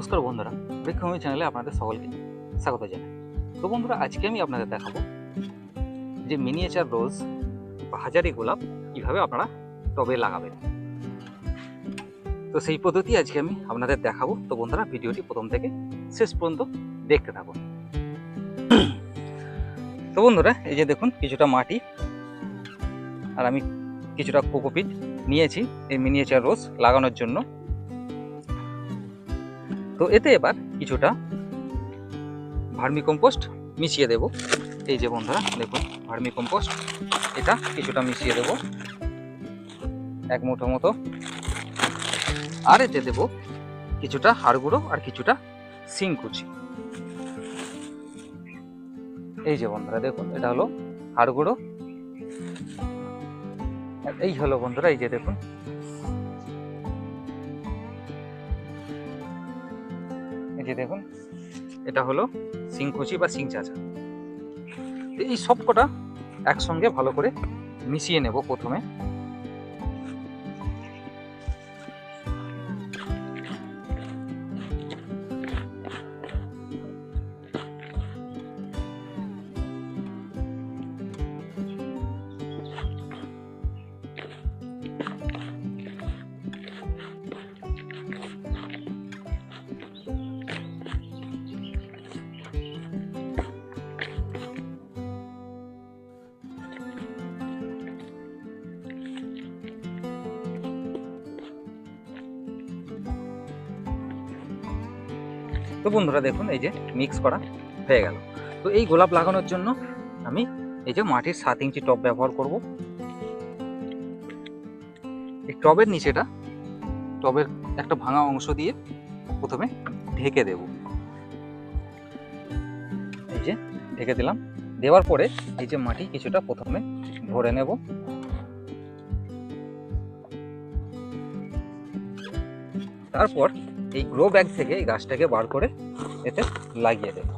নমস্কার বন্ধুরা, বৃক্ষভূমি চ্যানেলে আপনাদের সকলকে স্বাগত জানাই। তো বন্ধুরা, আজকে আমি আপনাদের দেখাবো যে মিনিয়েচার রোজ বা হাজারি গোলাপ কীভাবে আপনারা টবে লাগাবেন। তো সেই পদ্ধতি আজকে আমি আপনাদের দেখাবো। তো বন্ধুরা, ভিডিওটি প্রথম থেকে শেষ পর্যন্ত দেখতে থাকুন। তো বন্ধুরা, এই যে দেখুন কিছুটা মাটি আর আমি কিছুটা কোকোপিট নিয়েছি এই মিনিয়েচার রোজ লাগানোর জন্য। তো এতে এবার কিছুটা ভার্মি কম্পোস্ট মিশিয়ে দেব। এই যে বন্ধুরা দেখুন, ভার্মি কম্পোস্ট এটা কিছুটা মিশিয়ে দেব, এক মুঠো মতো। আর এতে দেব কিছুটা হাড় গুঁড়ো আর কিছুটা শিংকুচি। এই যে বন্ধুরা দেখুন, এটা হলো হাড় গুঁড়ো, এই হলো বন্ধুরা, এই যে দেখুন এই যে দেখুন এটা হলো শিংকুচি বা শিং চাচা। এই সবকটা একসঙ্গে ভালো করে মিশিয়ে নেব প্রথমে। তো বন্ধুরা দেখুন, এই যে মিক্স করা হয়ে গেল। তো এই গোলাপ লাগানোর জন্য আমি এই যে মাটির 7 ইঞ্চি টব ব্যবহার করব। এই টবের নিচেটা, টবের একটা ভাঙা অংশ দিয়ে প্রথমে ঢেকে দেব। এই যে ঢেকে দিলাম। দেওয়ার পরে এই যে মাটি কিছুটা প্রথমে ভরে নেব। তারপর এই গ্রো ব্যাগ থেকে এই গাছটাকে বার করে এতে লাগিয়ে দেব।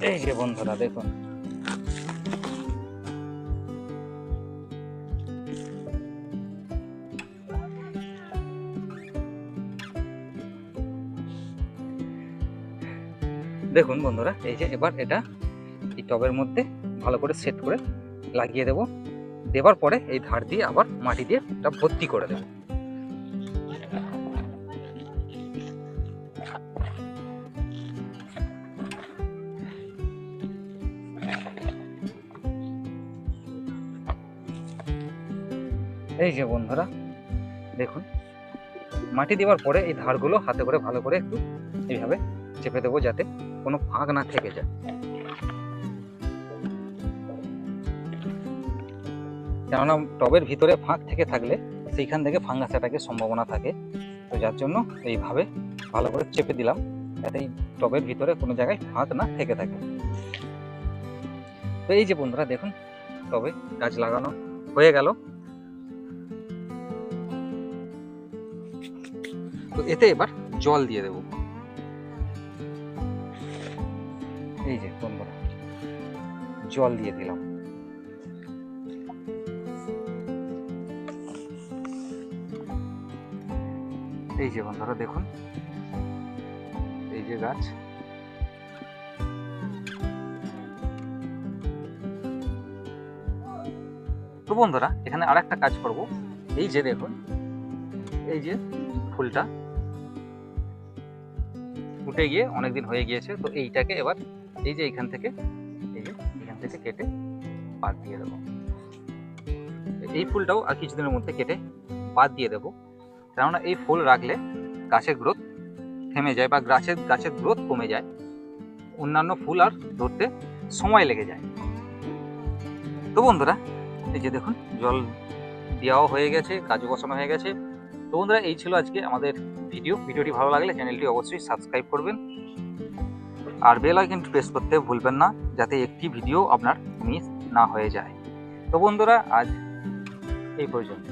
এই যে বন্ধুরা দেখুন, দেখুন বন্ধুরা, এই যে এবার এটা এই টবের মধ্যে ভালো করে সেট করে লাগিয়ে দেব। দেওয়ার পরে এই ধার দিয়ে আবার মাটি দিয়ে এটা ভর্তি করে দেব। এই যে বন্ধুরা দেখুন, মাটি দেওয়ার পরে এই ধারগুলো হাতে করে ভালো করে একটু এইভাবে চেপে দেবো, যাতে কোনো ফাঁক না থেকে যায়। কেননা টবের ভিতরে ফাঁক থেকে থাকলে সেইখান থেকে ফাঙ্গাস অ্যাটাকের সম্ভাবনা থাকে। তো যার জন্য এইভাবে ভালো করে চেপে দিলাম, যাতে এই টবের ভিতরে কোনো জায়গায় ফাঁক না থেকে থাকে। তো এই যে বন্ধুরা দেখুন, টবে গাছ লাগানো হয়ে গেল। তো এতে এবার জল দিয়ে দেব। এই যে বন্ধুরা জল দিয়ে দিলাম। এই যে বন্ধুরা দেখুন, এই যে গাছ। তো বন্ধুরা এখানে আর একটা কাজ করব। এই যে দেখুন, এই যে ফুলটা ফুটে গিয়ে অনেকদিন হয়ে গিয়েছে। তো এইটাকে এবার এই যে এখান থেকে কেটে বাদ দিয়ে দেবো। এই ফুলটাও আর কিছুদিনের মধ্যে কেটে বাদ দিয়ে দেবো, কেননা এই ফুল রাখলে গাছের গ্রোথ থেমে যায় বা গাছের গ্রোথ কমে যায়, অন্যান্য ফুল আর ধরতে সময় লেগে যায়। তো বন্ধুরা এই যে দেখুন, জল দেওয়াও হয়ে গেছে, গাছও বসানো হয়ে গেছে। তো বন্ধুরা এই ছিল আজকে আমাদের ভিডিওটি ভালো লাগলে চ্যানেলটি অবশ্যই সাবস্ক্রাইব করবেন আর বেল আইকন প্রেস করতে ভুলবেন না, যাতে একটি ভিডিও আপনার মিস না হয়ে যায়। তো বন্ধুরা আজ এই পর্যন্ত।